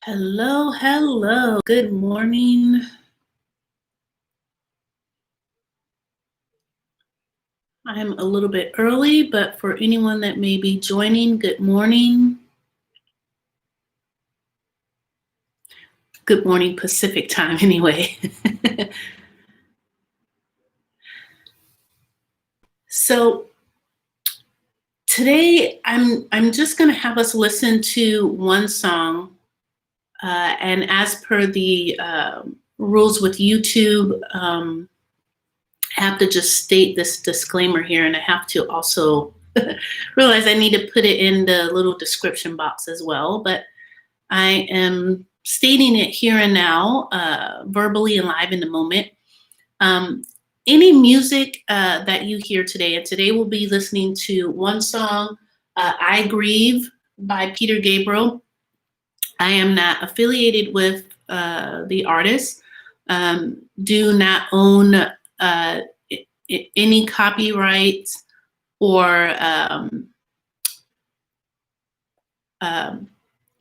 Hello, hello. Good morning. I'm a little bit early, but for anyone that may be joining, good morning. Good morning Pacific time anyway. So today I'm just going to have us listen to one song, and as per the rules with YouTube, I have to just state this disclaimer here, and I have to also realize I need to put it in the little description box as well. But I am stating it here and now, verbally and live in the moment. Any music that you hear today, and today we'll be listening to one song, I Grieve by Peter Gabriel. I am not affiliated with the artist, do not own any copyrights or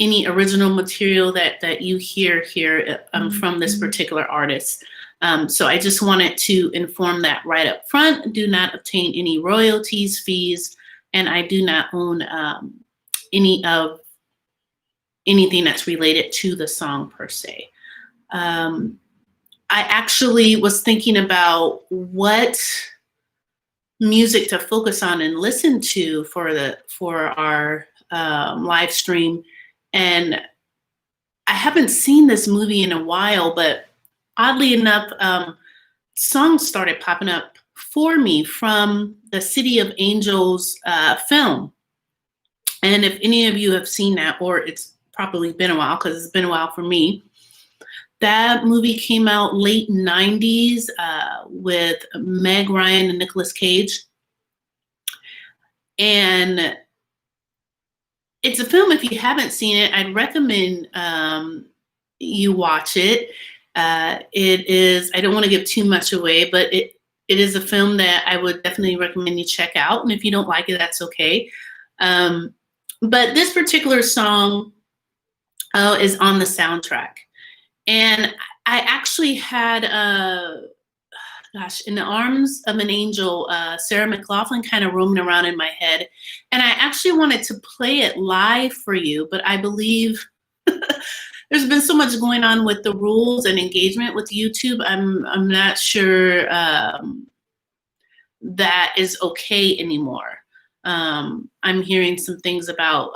any original material that you hear here from this particular artist. So I just wanted to inform that right up front. Do not obtain any royalties, fees, and I do not own anything that's related to the song per se. I actually was thinking about what music to focus on and listen to for our live stream, and I haven't seen this movie in a while, but oddly enough, songs started popping up for me from the City of Angels film. And if any of you have seen that, or it's probably been a while because it's been a while for me, that movie came out late 90s with Meg Ryan and Nicolas Cage. And it's a film, if you haven't seen it, I'd recommend you watch it. It is, I don't want to give too much away, but it is a film that I would definitely recommend you check out. And if you don't like it, that's okay. But this particular song is on the soundtrack. And I actually had, In the Arms of an Angel, Sarah McLachlan kind of roaming around in my head. And I actually wanted to play it live for you, but I believe there's been so much going on with the rules and engagement with YouTube. I'm not sure that is okay anymore. I'm hearing some things about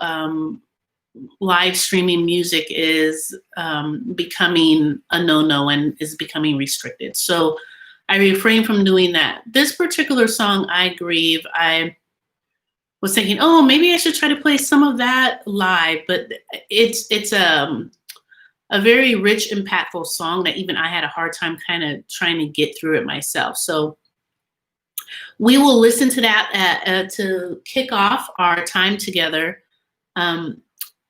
live streaming music is becoming a no-no and is becoming restricted. So I refrain from doing that. This particular song, I Grieve, I was thinking, oh, maybe I should try to play some of that live, but it's a very rich, impactful song that even I had a hard time kind of trying to get through it myself. So we will listen to that to kick off our time together.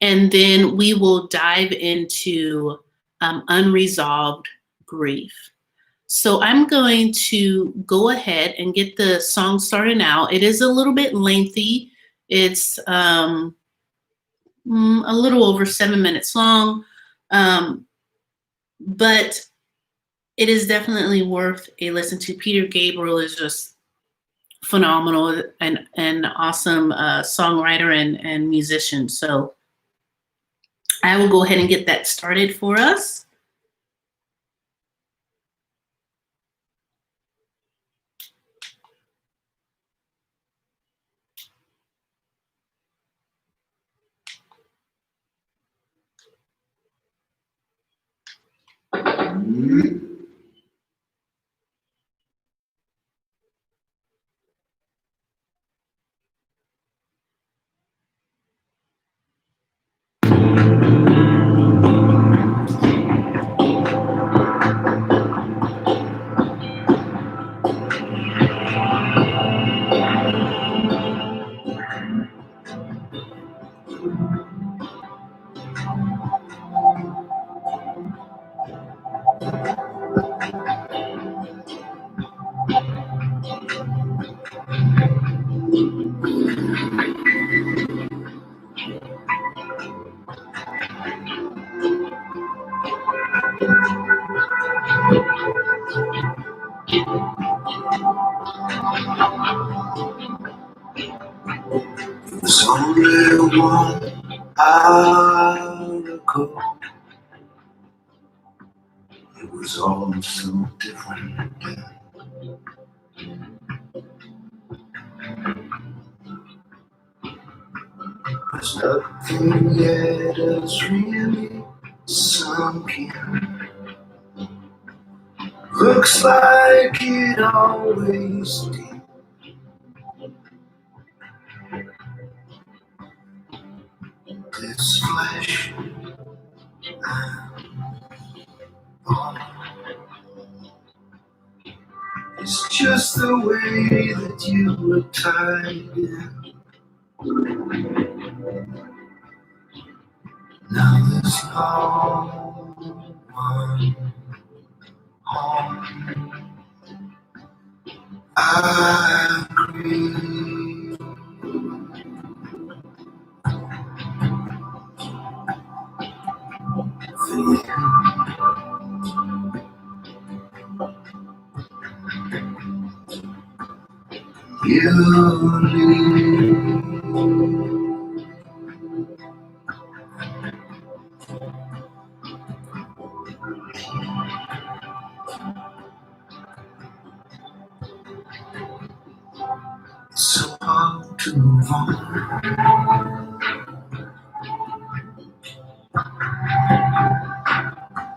And then we will dive into unresolved grief. So I'm going to go ahead and get the song started now. It is a little bit lengthy. It's a little over 7 minutes long, but it is definitely worth a listen to. Peter Gabriel is just phenomenal and an awesome songwriter and musician. So I will go ahead and get that started for us. There's only one article. It was all so different then. There's nothing yet has really sunk in. Looks like it always did. This flesh and bone is just the way that you were tied in. Now there's no one home. I agree. You leave. It's so hard to move on.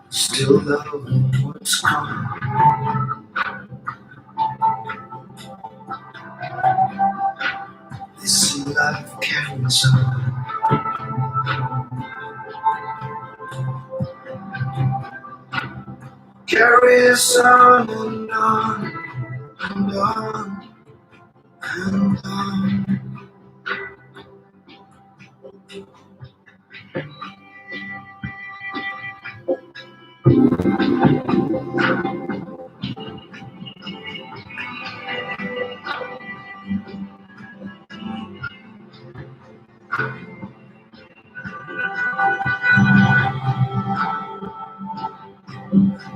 Still loving what's gone. This life carries on. Carries on and on and on and on.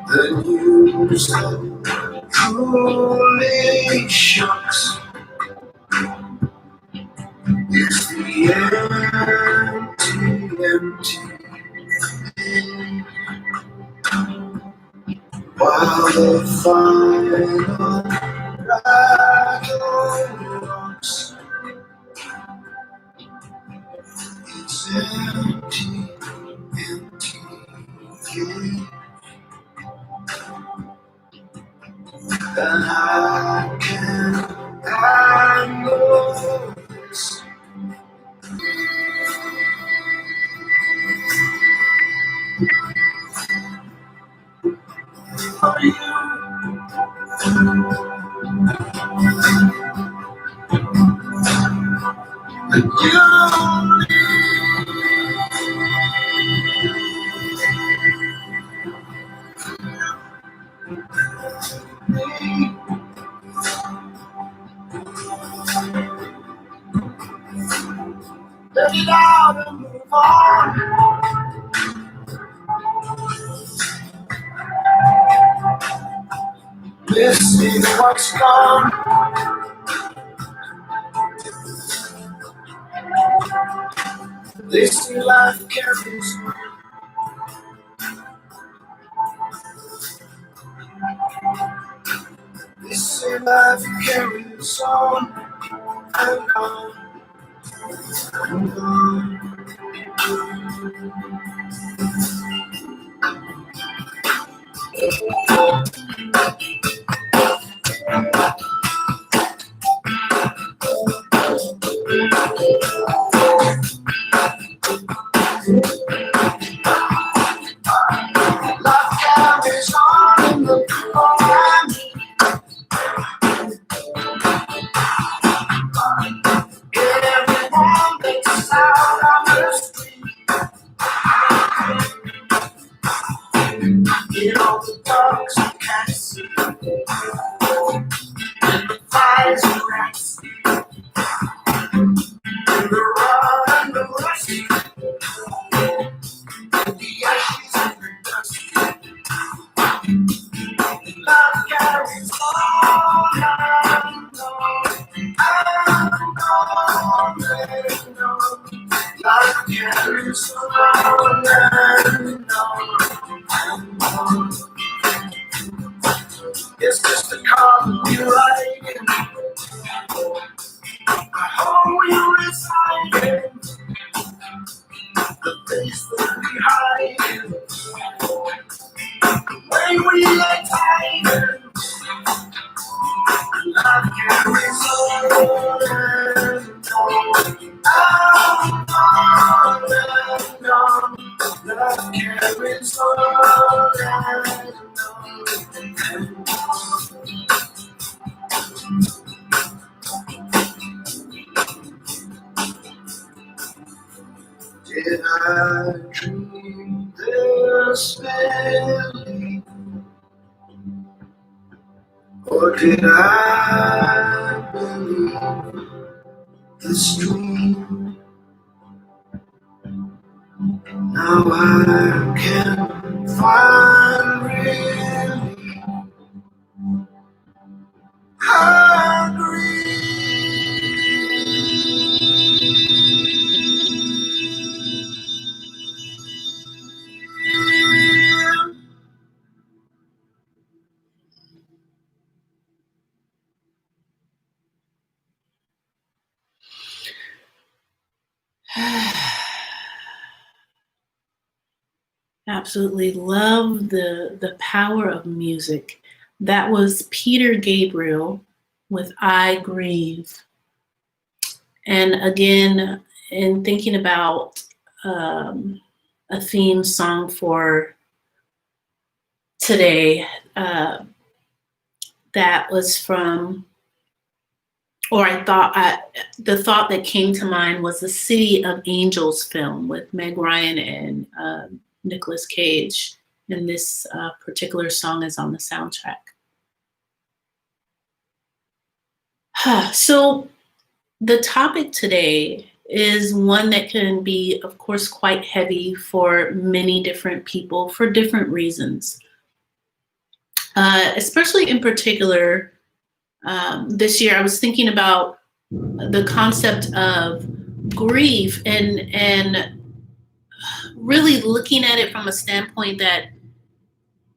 The news that truly shocks is the empty. While the final battle rocks, it's empty, empty. And I can't handle this. For you, let it out and move on. This is what's gone. This life carries on. This life carries on and on and on. Life carries on in the program. Everyone that's out on the street, in all the dark you hiding? How you residing? The face that we hide, the way we are tied. Love can resolve it. No. Love can resolve it. Did I dream this belly, or did I believe this dream? Now I can find really how Absolutely love the power of music. That was Peter Gabriel with I Grieve. And again, in thinking about a theme song for today, that was from, the thought that came to mind was the City of Angels film with Meg Ryan and Nicolas Cage. And this particular song is on the soundtrack. So the topic today is one that can be, of course, quite heavy for many different people for different reasons. Especially in particular, this year I was thinking about the concept of grief and really looking at it from a standpoint that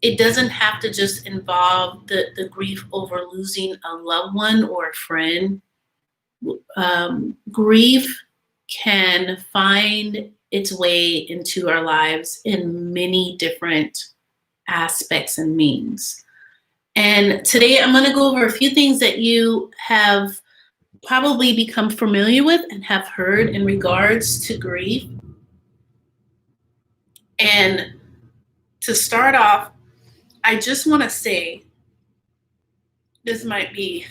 it doesn't have to just involve the grief over losing a loved one or a friend. Grief can find its way into our lives in many different aspects and means. And today I'm going to go over a few things that you have probably become familiar with and have heard in regards to grief. And to start off, I just want to say this might be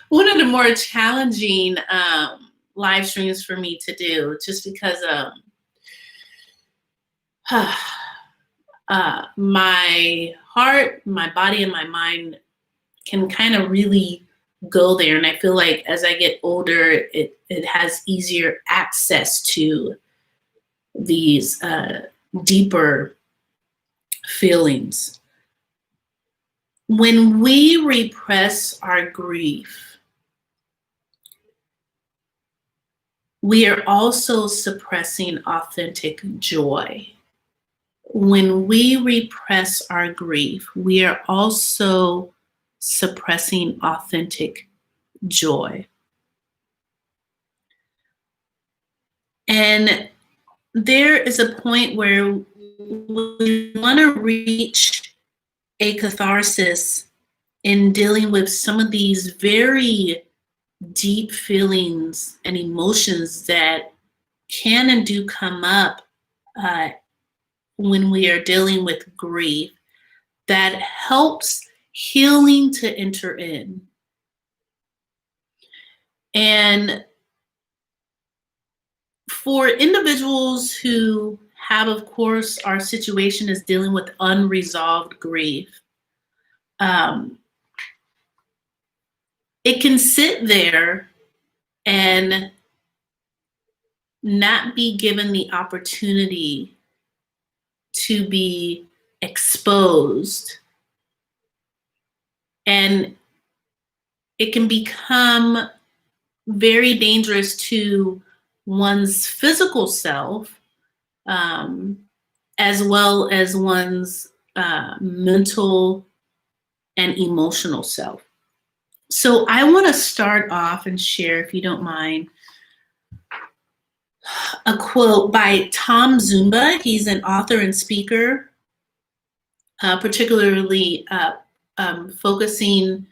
one of the more challenging live streams for me to do, just because my heart, my body, and my mind can kind of really go there. And I feel like as I get older, it has easier access to these deeper feelings. When we repress our grief, we are also suppressing authentic joy. When we repress our grief, we are also suppressing authentic joy. And there is a point where we want to reach a catharsis in dealing with some of these very deep feelings and emotions that can and do come up when we are dealing with grief, that helps healing to enter in. And for individuals who have, of course, our situation is dealing with unresolved grief, it can sit there and not be given the opportunity to be exposed. And it can become very dangerous to one's physical self, as well as one's mental and emotional self. So I want to start off and share, if you don't mind, a quote by Tom Zumba. He's an author and speaker, particularly focusing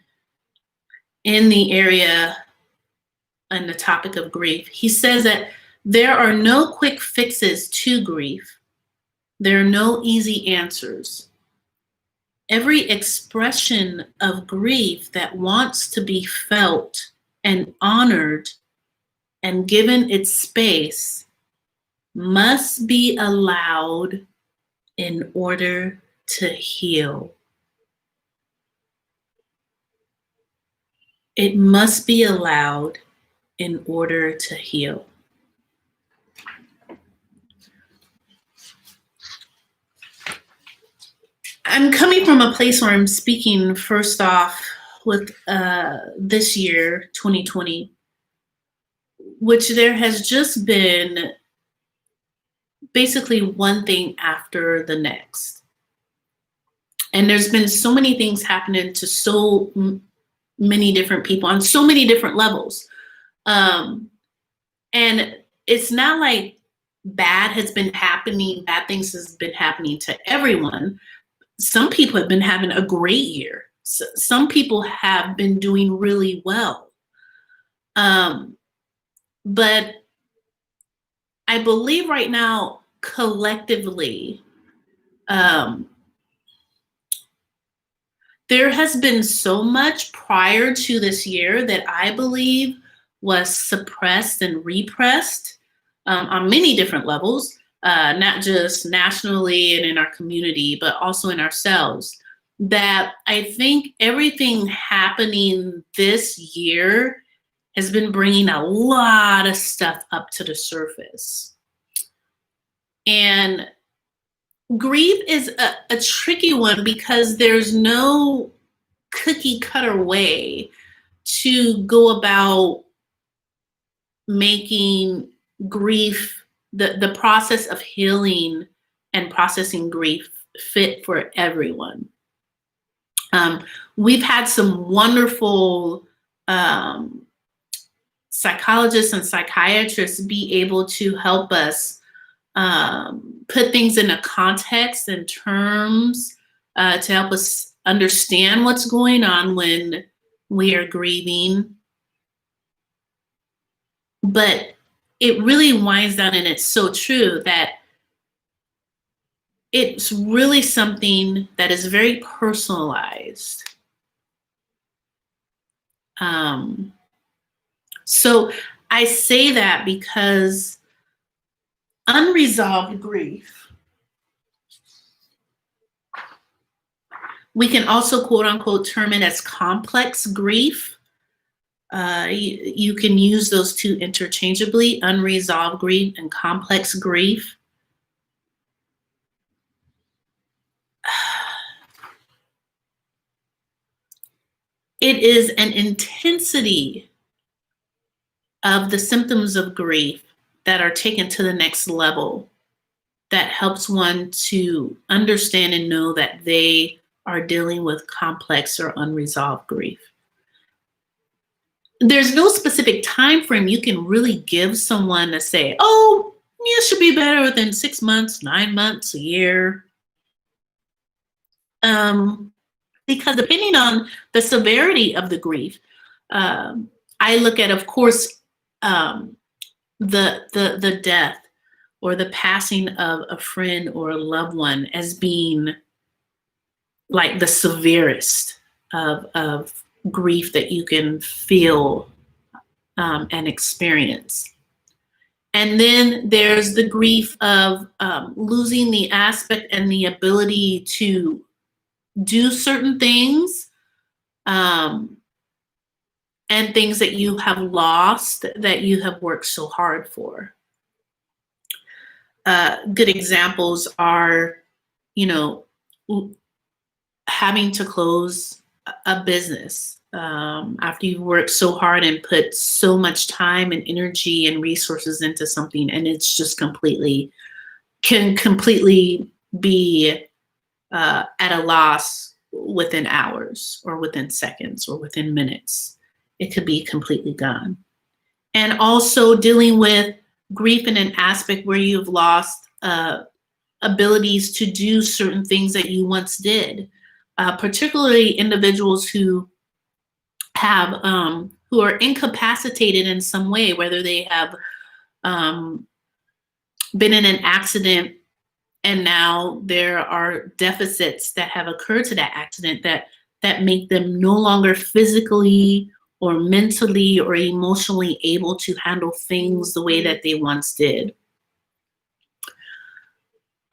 in the area and the topic of grief. He says that there are no quick fixes to grief. There are no easy answers. Every expression of grief that wants to be felt and honored and given its space must be allowed in order to heal. It must be allowed in order to heal. I'm coming from a place where I'm speaking first off with this year, 2020, which there has just been basically one thing after the next. And there's been so many things happening to so many different people on so many different levels. And it's not like bad things has been happening to everyone. Some people have been having a great year. Some people have been doing really well. But I believe right now, collectively, there has been so much prior to this year that I believe was suppressed and repressed on many different levels, not just nationally and in our community, but also in ourselves, that I think everything happening this year has been bringing a lot of stuff up to the surface. And grief is a tricky one because there's no cookie cutter way to go about making grief, the process of healing and processing grief fit for everyone. We've had some wonderful psychologists and psychiatrists be able to help us put things in a context and terms to help us understand what's going on when we are grieving. But it really winds down, and it's so true, that it's really something that is very personalized. So I say that because unresolved grief, we can also quote unquote term it as complex grief. You can use those two interchangeably, unresolved grief and complex grief. It is an intensity of the symptoms of grief that are taken to the next level that helps one to understand and know that they are dealing with complex or unresolved grief. There's no specific time frame you can really give someone to say, oh, you should be better within 6 months, 9 months, a year. Because depending on the severity of the grief, I look at, of course, the death or the passing of a friend or a loved one as being like the severest of grief that you can feel and experience. And then there's the grief of losing the aspect and the ability to do certain things and things that you have lost that you have worked so hard for. Good examples are, having to close a business after you've worked so hard and put so much time and energy and resources into something, and it's just can completely be at a loss within hours or within seconds or within minutes. It could be completely gone. And also dealing with grief in an aspect where you've lost abilities to do certain things that you once did, particularly individuals who have who are incapacitated in some way, whether they have been in an accident and now there are deficits that have occurred to that accident that make them no longer physically or mentally or emotionally able to handle things the way that they once did.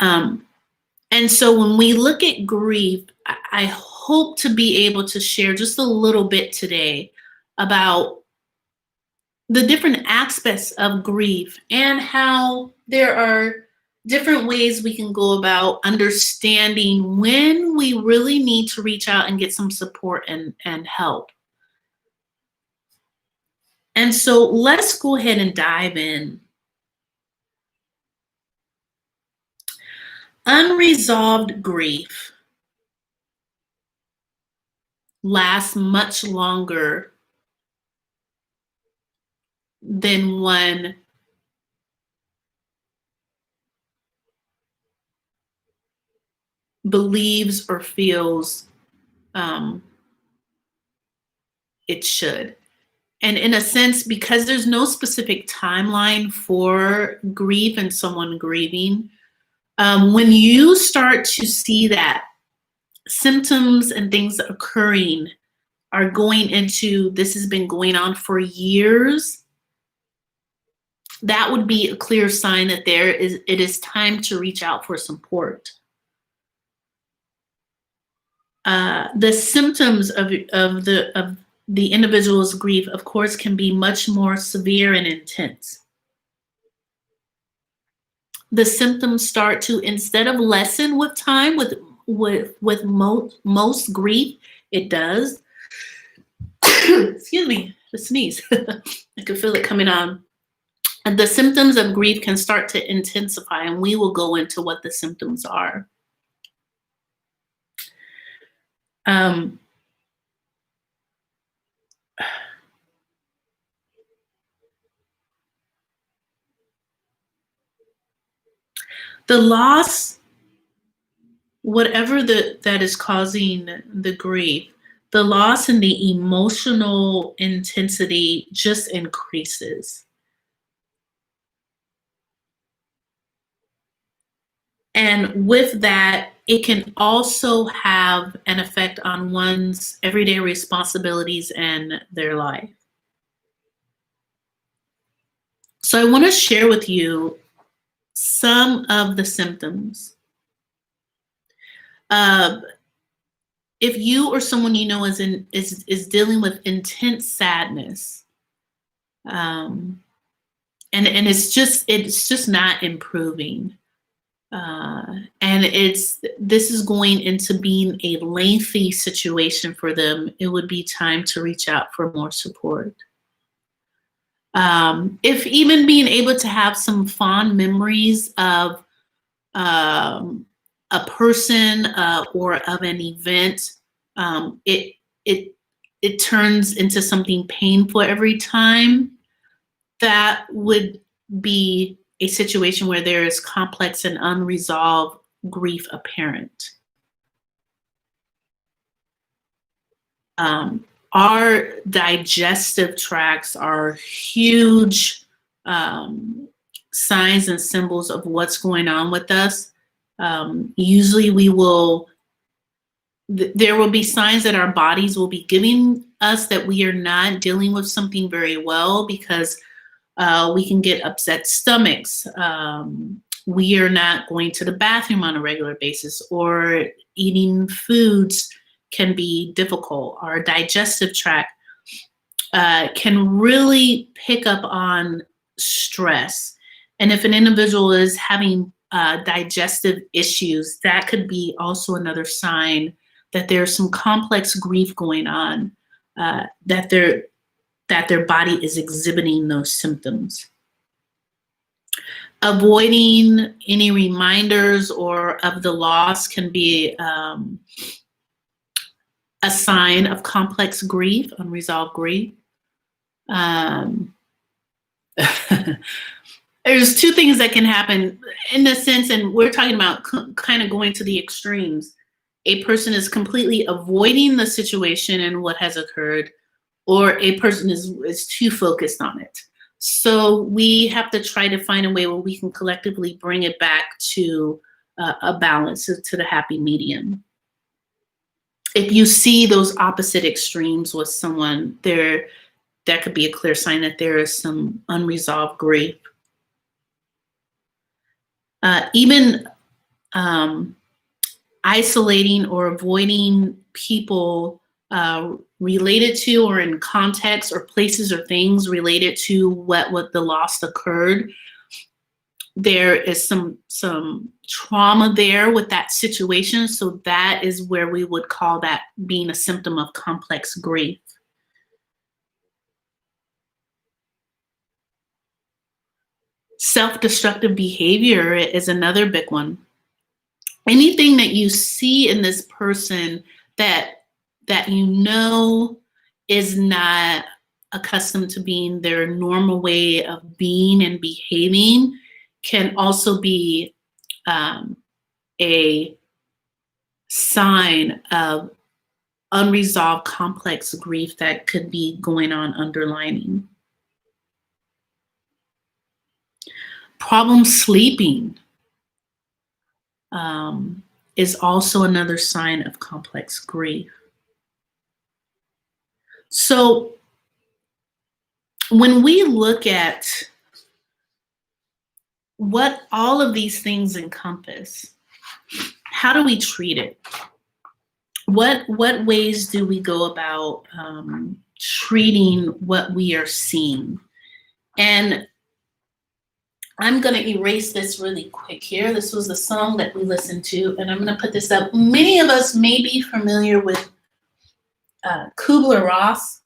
And so when we look at grief, I hope to be able to share just a little bit today about the different aspects of grief and how there are different ways we can go about understanding when we really need to reach out and get some support and help. And so let's go ahead and dive in. Unresolved grief lasts much longer than one believes or feels it should. And in a sense, because there's no specific timeline for grief and someone grieving, when you start to see that symptoms and things occurring are going into, this has been going on for years, that would be a clear sign that it is time to reach out for support. The symptoms of the individual's grief, of course, can be much more severe and intense. The symptoms start to, instead of lessen with time, with most grief, it does. Excuse me, the sneeze. I can feel it coming on. And the symptoms of grief can start to intensify, and we will go into what the symptoms are. The loss, whatever that is causing the grief, the loss and the emotional intensity just increases. And with that, it can also have an effect on one's everyday responsibilities and their life. So I want to share with you some of the symptoms. If you or someone you know is dealing with intense sadness, and it's just not improving, and this is going into being a lengthy situation for them, it would be time to reach out for more support. If even being able to have some fond memories of a person or of an event, it turns into something painful every time, that would be a situation where there is complex and unresolved grief apparent. Our digestive tracts are huge signs and symbols of what's going on with us. Usually there will be signs that our bodies will be giving us that we are not dealing with something very well, because we can get upset stomachs. We are not going to the bathroom on a regular basis, or eating foods can be difficult. Our digestive tract can really pick up on stress. And if an individual is having digestive issues, that could be also another sign that there's some complex grief going on, that their body is exhibiting those symptoms. Avoiding any reminders or of the loss can be a sign of complex grief, unresolved grief. There's two things that can happen in the sense, and we're talking about kind of going to the extremes. A person is completely avoiding the situation and what has occurred, or a person is too focused on it. So we have to try to find a way where we can collectively bring it back to a balance, to the happy medium. If you see those opposite extremes with someone, that could be a clear sign that there is some unresolved grief. Even isolating or avoiding people related to, or in context, or places or things related to what the loss occurred. There is some trauma there with that situation. So that is where we would call that being a symptom of complex grief. Self-destructive behavior is another big one. Anything that you see in this person that you know is not accustomed to being their normal way of being and behaving can also be a sign of unresolved complex grief that could be going on underlining. Problem sleeping is also another sign of complex grief. So when we look at what all of these things encompass, how do we treat it? What ways do we go about treating what we are seeing? And I'm going to erase this really quick here. This was the song that we listened to, and I'm going to put this up. Many of us may be familiar with KublerRoss,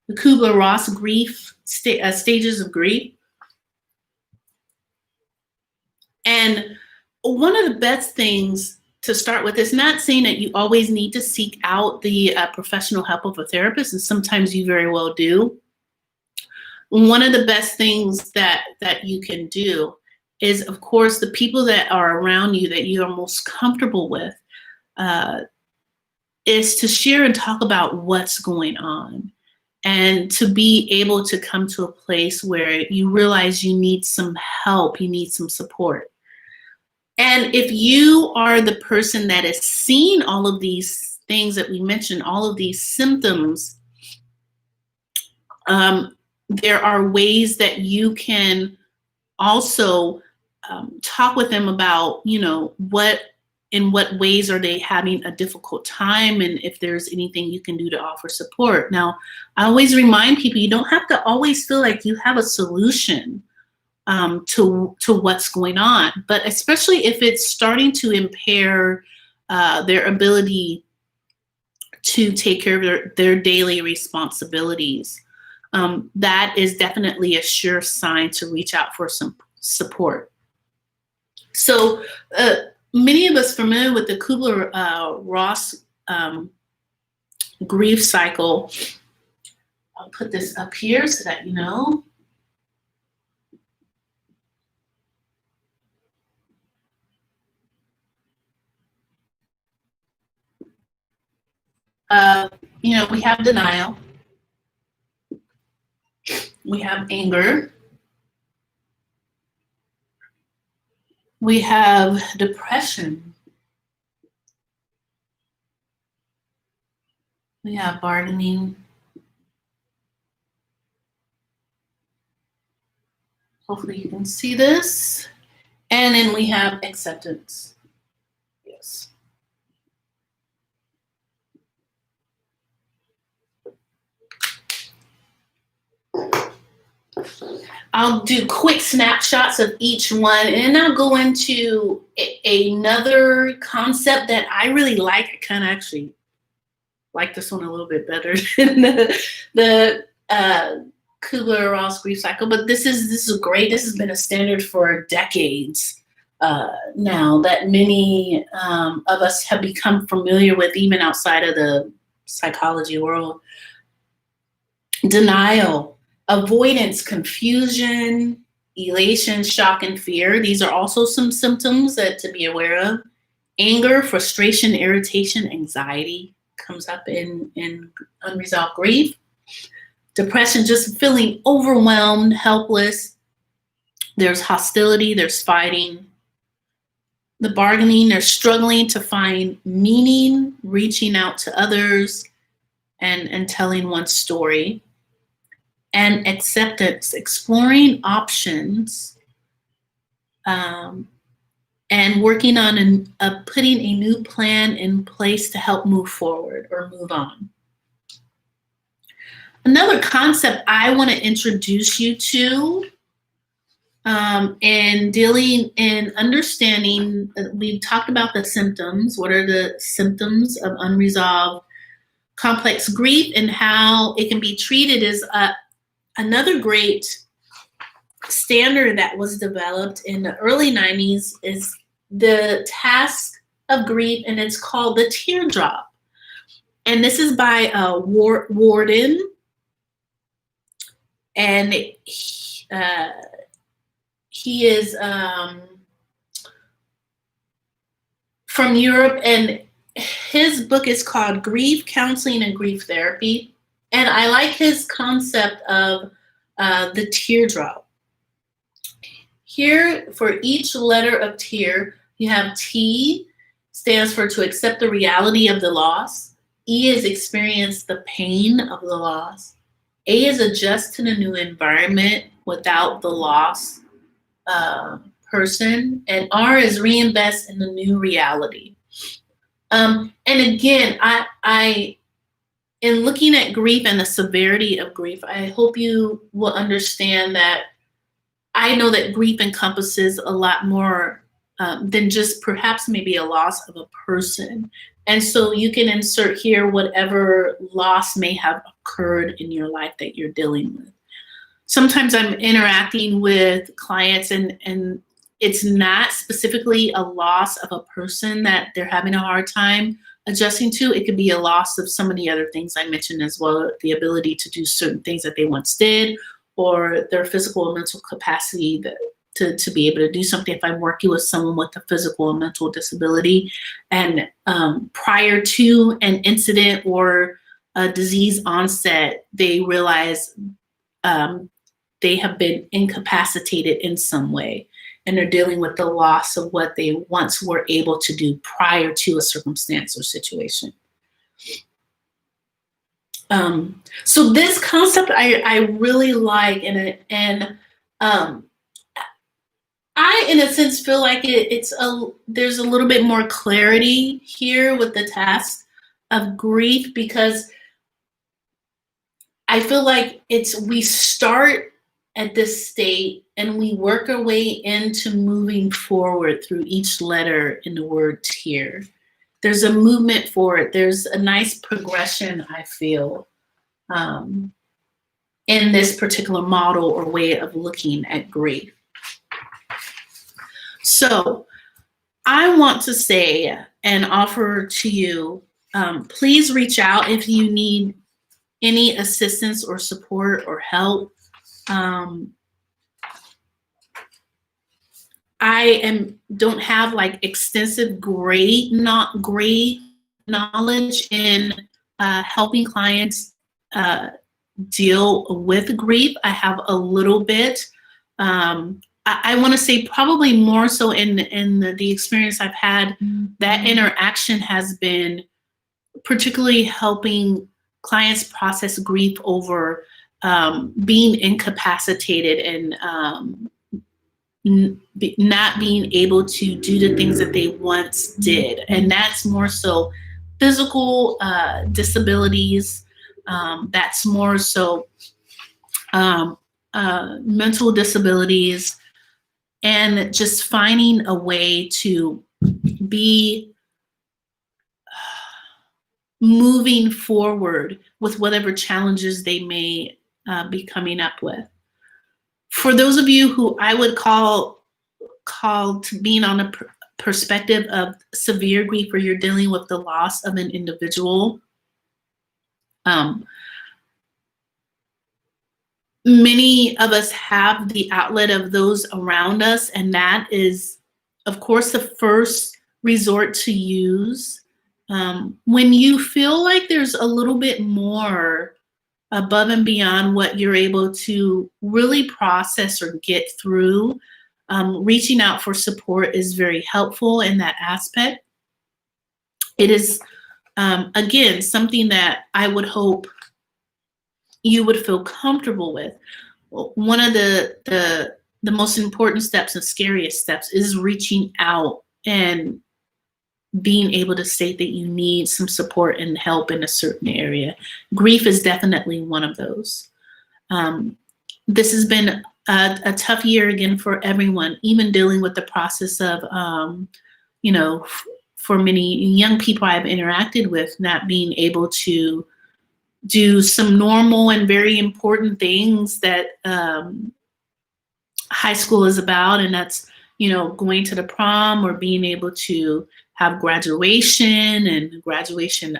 the KublerRoss grief, stages of grief. And one of the best things to start with is not saying that you always need to seek out the professional help of a therapist, and sometimes you very well do. One of the best things that you can do is, of course, the people that are around you that you are most comfortable with, is to share and talk about what's going on, and to be able to come to a place where you realize you need some help, you need some support. And if you are the person that is seeing all of these things that we mentioned, all of these symptoms, there are ways that you can also talk with them about, in what ways are they having a difficult time, and if there's anything you can do to offer support. Now, I always remind people, you don't have to always feel like you have a solution to what's going on, but especially if it's starting to impair their ability to take care of their daily responsibilities. That is definitely a sure sign to reach out for some support. So many of us familiar with the KublerRoss grief cycle. I'll put this up here so that you know. We have denial. We have anger. We have depression. We have bargaining. Hopefully you can see this. And then we have acceptance. Yes. I'll do quick snapshots of each one, and then I'll go into another concept that I really like. I kind of actually like this one a little bit better than the KublerRoss grief cycle, but this is great. This has been a standard for decades. now that many of us have become familiar with, even outside of the psychology world. Denial, avoidance, confusion, elation, shock, and fear. These are also some symptoms that to be aware of. Anger, frustration, irritation, anxiety comes up in unresolved grief. Depression, just feeling overwhelmed, helpless. There's hostility, there's fighting. The bargaining, they're struggling to find meaning, reaching out to others, and telling one's story. And acceptance, exploring options, and working on putting a new plan in place to help move forward or move on. Another concept I want to introduce you to in dealing and understanding, we've talked about the symptoms. What are the symptoms of unresolved complex grief and how it can be treated is another great standard that was developed in the early 90s is the task of grief, and it's called the teardrop. And this is by Warden, and he is from Europe, and his book is called Grief Counseling and Grief Therapy. And I like his concept of the teardrop. Here, for each letter of tear, you have T stands for to accept the reality of the loss. E is experience the pain of the loss. A is adjust to the new environment without the loss person. And R is reinvest in the new reality. And again, I in looking at grief and the severity of grief, I hope you will understand that I know that grief encompasses a lot more than just perhaps maybe a loss of a person. And so you can insert here whatever loss may have occurred in your life that you're dealing with. Sometimes I'm interacting with clients and it's not specifically a loss of a person that they're having a hard time adjusting to. It could be a loss of some of the other things I mentioned as well, the ability to do certain things that they once did, or their physical and mental capacity to be able to do something. If I'm working with someone with a physical and mental disability, and prior to an incident or a disease onset, they realize they have been incapacitated in some way, and they're dealing with the loss of what they once were able to do prior to a circumstance or situation. So this concept I really like, and I, in a sense, feel like there's a little bit more clarity here with the task of grief, because I feel like we start at this state and we work our way into moving forward through each letter in the word tear. There's a movement forward. There's a nice progression, I feel, in this particular model or way of looking at grief. So I want to say and offer to you, please reach out if you need any assistance or support or help. I don't have like extensive great knowledge in helping clients deal with grief. I have a little bit. I want to say probably more so in the experience I've had, that interaction has been particularly helping clients process grief over being incapacitated and not being able to do the things that they once did. And that's more so physical disabilities. That's more so mental disabilities, and just finding a way to be moving forward with whatever challenges they may be coming up with. For those of you who I would call called to being on a perspective of severe grief, where you're dealing with the loss of an individual. Many of us have the outlet of those around us, and that is, of course, the first resort to use. When you feel like there's a little bit more above and beyond what you're able to really process or get through, reaching out for support is very helpful in that aspect. It is, again, something that I would hope you would feel comfortable with. One of the most important steps and scariest steps is reaching out and being able to state that you need some support and help in a certain area. Grief is definitely one of those. This has been a tough year again for everyone, even dealing with the process of, you know, for many young people I've interacted with, not being able to do some normal and very important things that high school is about, and that's, you know, going to the prom or being able to have graduation and graduation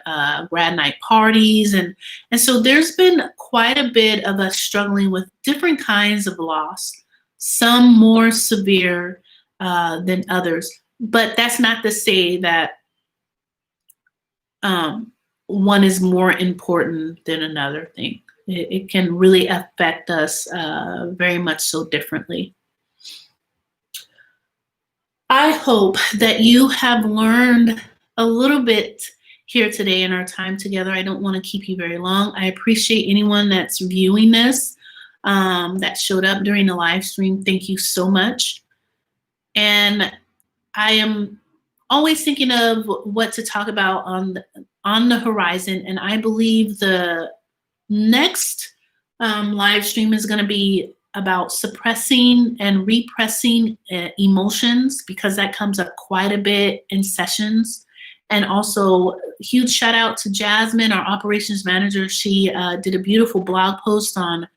grad night parties, and so there's been quite a bit of us struggling with different kinds of loss, some more severe than others. But that's not to say that one is more important than another thing. It can really affect us very much so differently. I hope that you have learned a little bit here today in our time together. I don't want to keep you very long. I appreciate anyone that's viewing this, that showed up during the live stream. Thank you so much. And I am always thinking of what to talk about on the horizon, and I believe the next live stream is going to be about suppressing and repressing emotions, because that comes up quite a bit in sessions. And also, huge shout out to Jasmine, our operations manager. She did a beautiful blog post on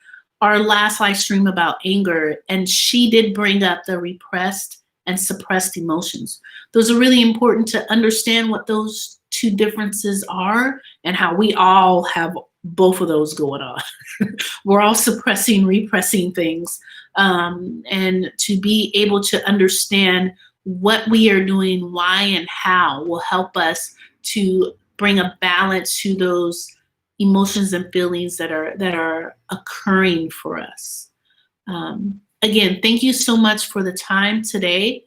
our last live stream about anger, and she did bring up the repressed and suppressed emotions. Those are really important to understand what those two differences are, and how we all have both of those going on. We're all suppressing, repressing things, and to be able to understand what we are doing, why and how, will help us to bring a balance to those emotions and feelings that are occurring for us. Again, thank you so much for the time today.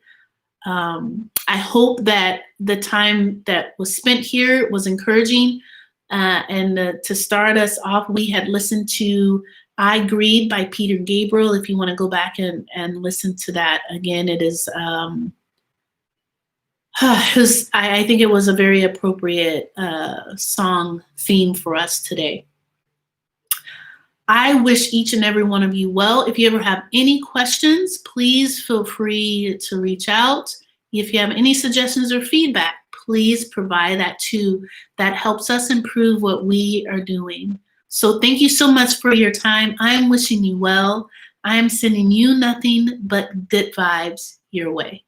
I hope that the time that was spent here was encouraging. And to start us off, we had listened to I Grieve by Peter Gabriel. If you want to go back and listen to that again, it is, I think it was a very appropriate song theme for us today. I wish each and every one of you well. If you ever have any questions, please feel free to reach out. If you have any suggestions or feedback, please provide that too. That helps us improve what we are doing. So thank you so much for your time. I am wishing you well. I am sending you nothing but good vibes your way.